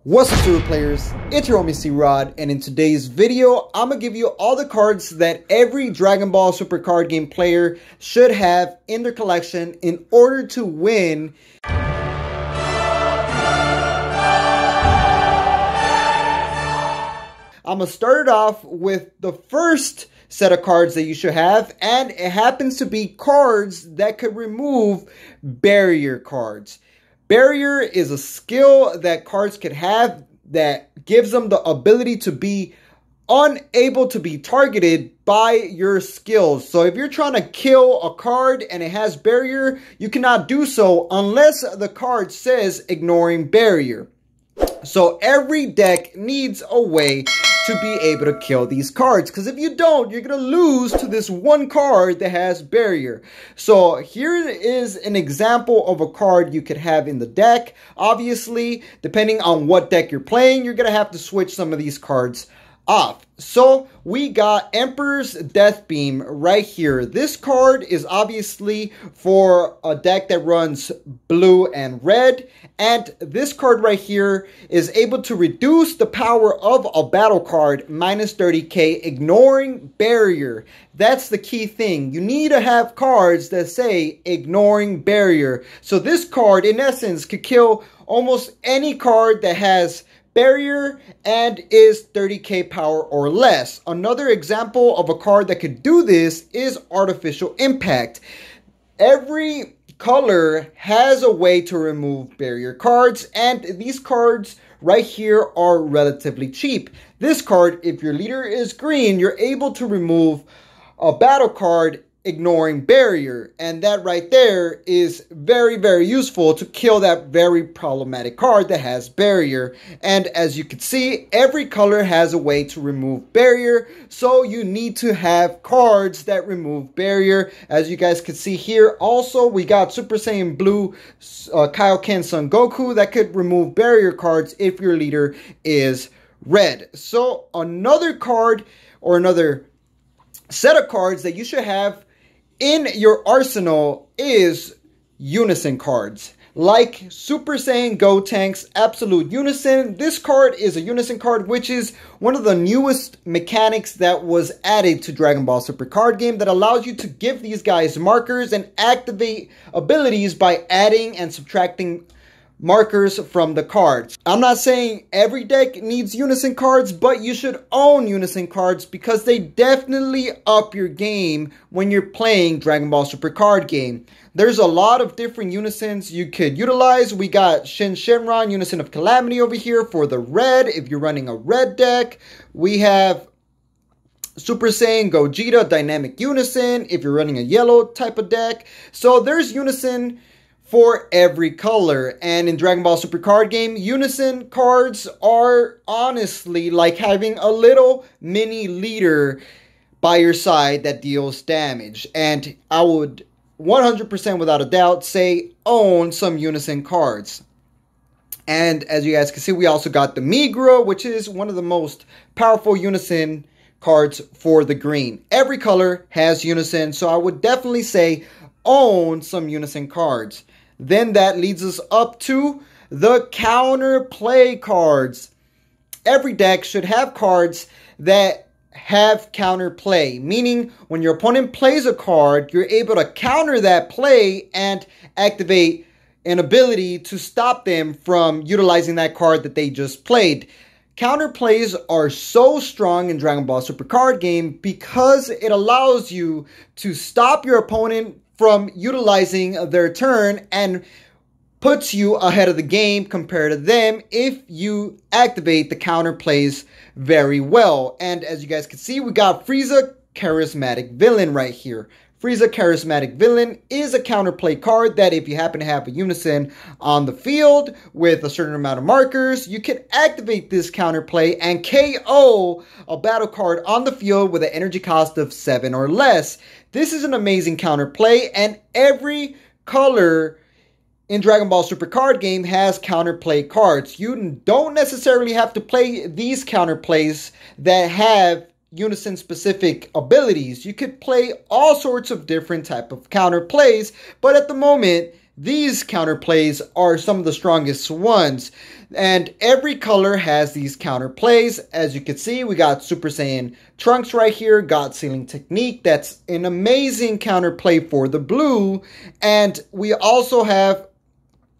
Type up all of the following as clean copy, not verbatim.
What's up, Super Players? It's your homie C-Rod, and in today's video, I'm gonna give you all the cards that every Dragon Ball Super card game player should have in their collection in order to win. I'm gonna start it off with the first set of cards that you should have, and it happens to be cards that could remove barrier cards. Barrier is a skill that cards could have that gives them the ability to be unable to be targeted by your skills. So if you're trying to kill a card and it has barrier, you cannot do so unless the card says ignoring barrier. So every deck needs a way to be able to kill these cards, because if you don't, you're going to lose to this one card that has barrier. So here is an example of a card you could have in the deck. Obviously, depending on what deck you're playing, you're going to have to switch some of these cards off. So we got Emperor's Death Beam right here. This card is obviously for a deck that runs blue and red, and this card right here is able to reduce the power of a battle card minus 30k, ignoring barrier. That's the key thing. You need to have cards that say ignoring barrier. So this card, in essence, could kill almost any card that has barrier and is 30k power or less. Another example of a card that could do this is Artificial Impact. Every color has a way to remove barrier cards, and these cards right here are relatively cheap. This card, if your leader is green, you're able to remove a battle card ignoring barrier, and that right there is very, very useful to kill that very problematic card that has barrier. And as you can see, every color has a way to remove barrier, so you need to have cards that remove barrier. As you guys can see here, also we got Super Saiyan Blue Kaioken Son Goku that could remove barrier cards if your leader is red. So another card, or another set of cards that you should have in your arsenal is Unison cards, like Super Saiyan Gotenks Absolute Unison. This card is a Unison card, which is one of the newest mechanics that was added to Dragon Ball Super card game that allows you to give these guys markers and activate abilities by adding and subtracting markers from the cards. I'm not saying every deck needs Unison cards, but you should own Unison cards because they definitely up your game when you're playing Dragon Ball Super card game. There's a lot of different Unisons you could utilize. We got Shin Shenron Unison of Calamity over here for the red, if you're running a red deck. We have Super Saiyan Gogeta Dynamic Unison if you're running a yellow type of deck. So there's Unison for every color. And in Dragon Ball Super card game, Unison cards are honestly like having a little mini leader by your side that deals damage. And I would 100% without a doubt say own some Unison cards. And as you guys can see, we also got the Migra, which is one of the most powerful Unison cards for the green. Every color has Unison, so I would definitely say own some Unison cards. Then that leads us up to the counter play cards. Every deck should have cards that have counter play, meaning when your opponent plays a card, you're able to counter that play and activate an ability to stop them from utilizing that card that they just played. Counter plays are so strong in Dragon Ball Super card game because it allows you to stop your opponent from utilizing their turn and puts you ahead of the game compared to them if you activate the counter plays very well. And as you guys can see, we got Frieza Charismatic Villain right here. Frieza Charismatic Villain is a counterplay card that if you happen to have a Unison on the field with a certain amount of markers, you can activate this counterplay and KO a battle card on the field with an energy cost of 7 or less. This is an amazing counterplay, and every color in Dragon Ball Super card game has counterplay cards. You don't necessarily have to play these counterplays that have Unison specific abilities. You could play all sorts of different type of counterplays, but at the moment, these counterplays are some of the strongest ones. And every color has these counter plays. As you can see, we got Super Saiyan Trunks right here, God Sealing Technique. That's an amazing counter play for the blue. And we also have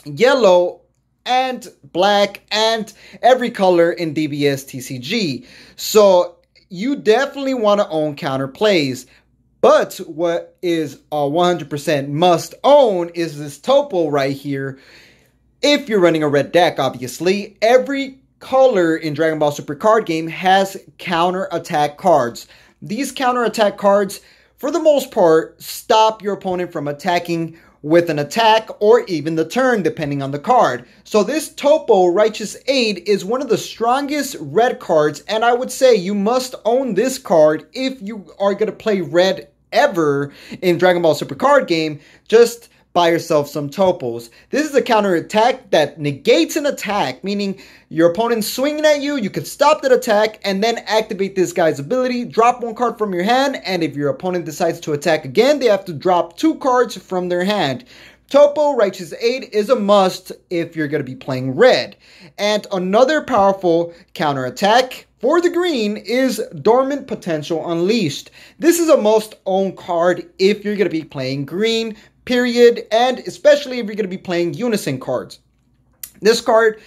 yellow and black and every color in DBS TCG. So you definitely want to own counter plays. But what is a 100% must own is this topo right here. If you're running a red deck, obviously, every color in Dragon Ball Super card game has counter attack cards. These counter attack cards, for the most part, stop your opponent from attacking with an attack or even the turn, depending on the card. So this Topo Righteous Aid is one of the strongest red cards, and I would say you must own this card if you are going to play red ever in Dragon Ball Super card game. Just buy yourself some Topos. This is a counter attack that negates an attack, meaning your opponent's swinging at you, you can stop that attack and then activate this guy's ability, drop one card from your hand, and if your opponent decides to attack again, they have to drop 2 cards from their hand. Topo Righteous Aid is a must if you're going to be playing red. And another powerful counter attack for the green is Dormant Potential Unleashed. This is a must-own card if you're going to be playing green, period, and especially if you're going to be playing unison cards. This card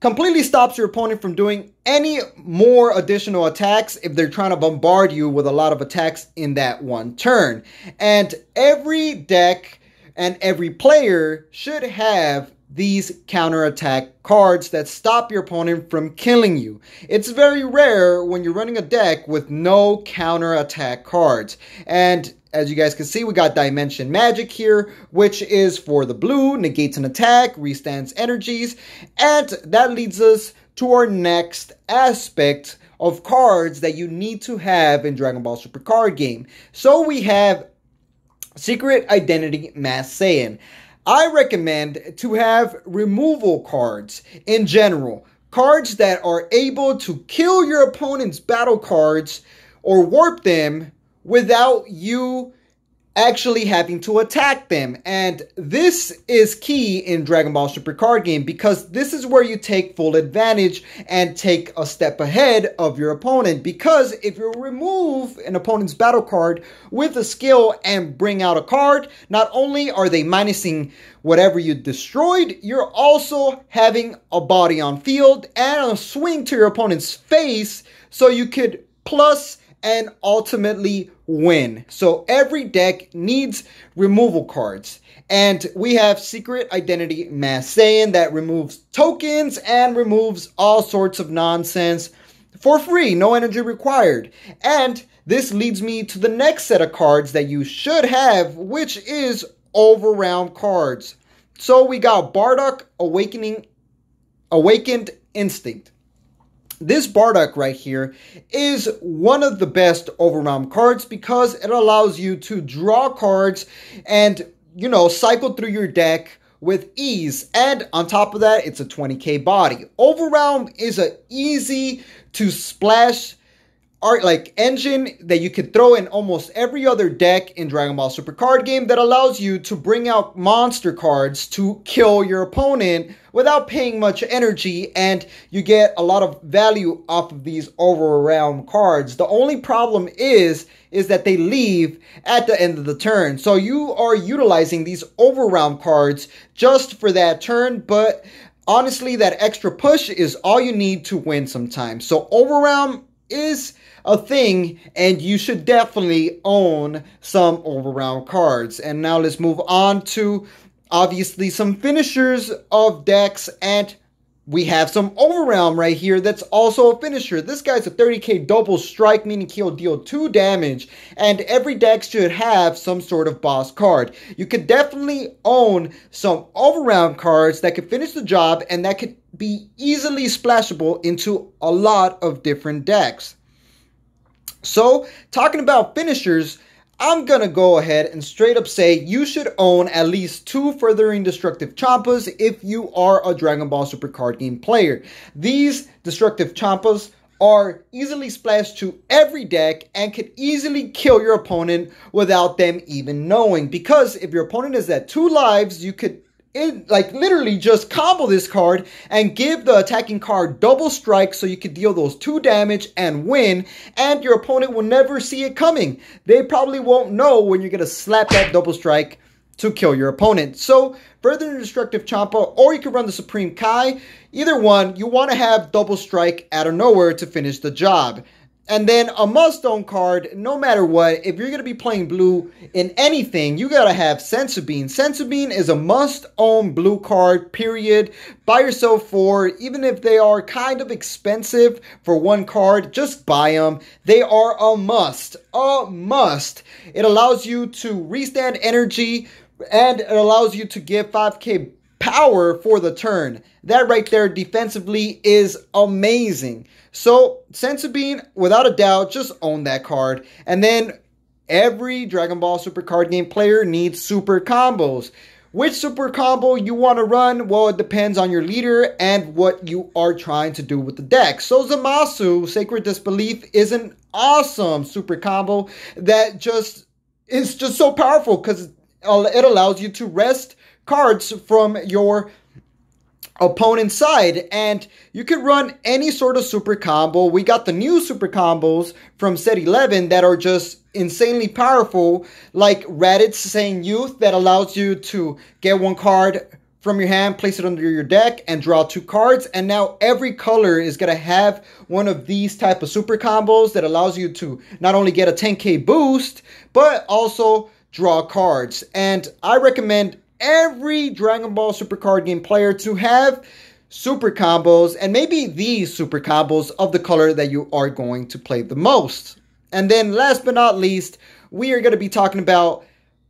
completely stops your opponent from doing any more additional attacks if they're trying to bombard you with a lot of attacks in that one turn. And every deck and every player should have these counterattack cards that stop your opponent from killing you. It's very rare when you're running a deck with no counterattack cards. And as you guys can see, we got Dimension Magic here, which is for the blue, negates an attack, restands energies, and that leads us to our next aspect of cards that you need to have in Dragon Ball Super card game. So we have Secret Identity Masked Saiyan. I recommend to have removal cards in general. Cards that are able to kill your opponent's battle cards or warp them without you actually having to attack them. And this is key in Dragon Ball Super card game because this is where you take full advantage and take a step ahead of your opponent. Because if you remove an opponent's battle card with a skill and bring out a card, not only are they minusing whatever you destroyed, you're also having a body on field and a swing to your opponent's face so you could plus and ultimately win. So every deck needs removal cards. And we have Secret Identity Masked Saiyan that removes tokens and removes all sorts of nonsense for free, no energy required. And this leads me to the next set of cards that you should have, which is Overwhelm cards. So we got Bardock Awakened Instinct. This Bardock right here is one of the best Overwhelm cards because it allows you to draw cards and, you know, cycle through your deck with ease. And on top of that, it's a 20k body. Overwhelm is an easy to splash art like engine that you could throw in almost every other deck in Dragon Ball Super card game that allows you to bring out monster cards to kill your opponent without paying much energy, and you get a lot of value off of these Overwhelm cards. The only problem is that they leave at the end of the turn. So you are utilizing these Overwhelm cards just for that turn, but honestly, that extra push is all you need to win sometimes. So Overwhelm is a thing, and you should definitely own some Overwhelm cards. And now let's move on to obviously some finishers of decks, and we have some Overwhelm right here that's also a finisher. This guy's a 30k double strike, meaning he'll deal 2 damage, and every deck should have some sort of boss card. You could definitely own some Overwhelm cards that could finish the job and that could be easily splashable into a lot of different decks. So, talking about finishers, I'm gonna go ahead and straight up say you should own at least 2 Furthering Destructive Champas if you are a Dragon Ball Super card game player. These Destructive Champas are easily splashed to every deck and could easily kill your opponent without them even knowing. Because if your opponent is at 2 lives, you could like literally just combo this card and give the attacking card double strike so you can deal those 2 damage and win, and your opponent will never see it coming. They probably won't know when you're going to slap that double strike to kill your opponent. So further Destructive Champa, or you can run the Supreme Kai. Either one, you want to have double strike out of nowhere to finish the job. And then a must-own card, no matter what, if you're going to be playing blue in anything, you got to have Senzu Bean. Senzu Bean is a must-own blue card, period. Buy yourself 4, even if they are kind of expensive for 1 card, just buy them. They are a must, a must. It allows you to restand energy, and it allows you to give 5k power for the turn. That right there defensively is amazing. So Senzu Bean, without a doubt, just own that card. And then every Dragon Ball Super card game player needs super combos. Which super combo you want to run? Well, it depends on your leader and what you are trying to do with the deck. So Zamasu, Sacred Disbelief, is an awesome super combo that is just so powerful because it allows you to rest cards from your opponent's side, and you can run any sort of super combo. We got the new super combos from set 11 that are just insanely powerful, like Raditz Saiyan Youth, that allows you to get 1 card from your hand, place it under your deck, and draw 2 cards. And now every color is going to have one of these type of super combos that allows you to not only get a 10k boost, but also draw cards. And I recommend every Dragon Ball Super card game player to have super combos, and maybe these super combos of the color that you are going to play the most. And then last but not least, we are going to be talking about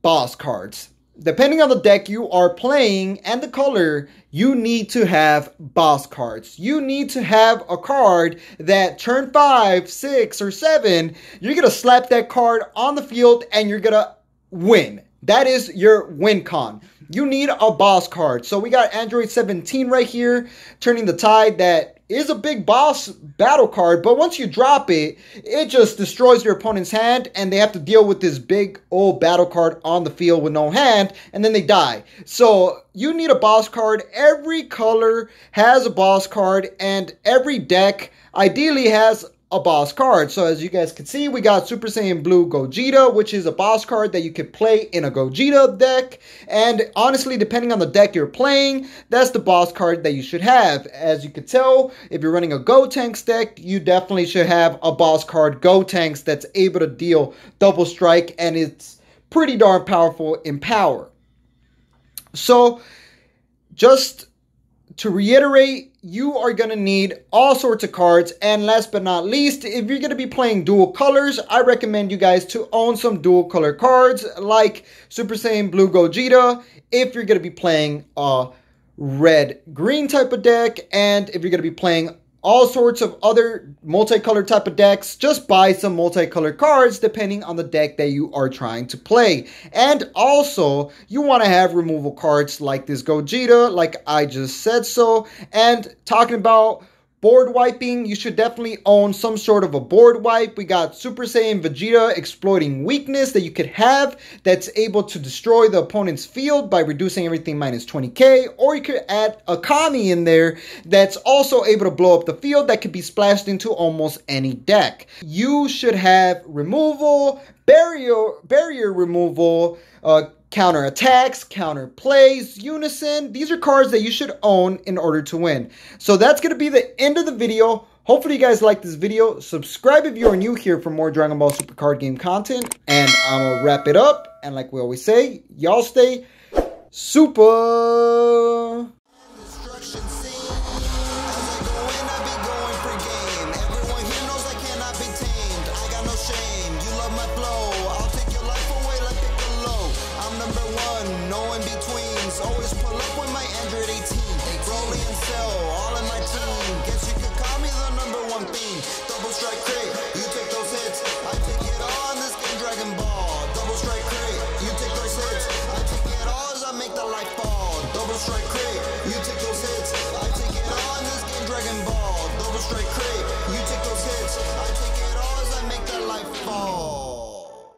boss cards. Depending on the deck you are playing and the color, you need to have boss cards. You need to have a card that turn 5, 6, or 7, you're going to slap that card on the field and you're going to win. That is your win con. You need a boss card. So we got Android 17 right here, Turning the Tide. That is a big boss battle card, but once you drop it, it just destroys your opponent's hand, and they have to deal with this big old battle card on the field with no hand, and then they die. So you need a boss card. Every color has a boss card, and every deck ideally has a boss card. So as you guys can see, we got Super Saiyan Blue Gogeta, which is a boss card that you could play in a Gogeta deck. And honestly, depending on the deck you're playing, that's the boss card that you should have. As you could tell, if you're running a Gotenks deck, you definitely should have a boss card Gotenks that's able to deal double strike, and it's pretty darn powerful in power. So just to reiterate, you are going to need all sorts of cards. And last but not least, if you're going to be playing dual colors, I recommend you guys to own some dual color cards like Super Saiyan Blue Gogeta if you're going to be playing a red-green type of deck. And if you're going to be playing all sorts of other multicolored type of decks, just buy some multicolored cards depending on the deck that you are trying to play. And also, you want to have removal cards like this Gogeta, like I just said so. And talking about board wiping, you should definitely own some sort of a board wipe. We got Super Saiyan Vegeta Exploiting Weakness that you could have that's able to destroy the opponent's field by reducing everything minus 20k. Or you could add a Kami in there that's also able to blow up the field that could be splashed into almost any deck. You should have removal, barrier removal, counter attacks, counter plays, unison. These are cards that you should own in order to win. So that's going to be the end of the video. Hopefully you guys like this video. Subscribe if you are new here for more Dragon Ball Super card game content. And I'm going to wrap it up. And like we always say, y'all stay super. No in betweens, always pull up with my Android 18.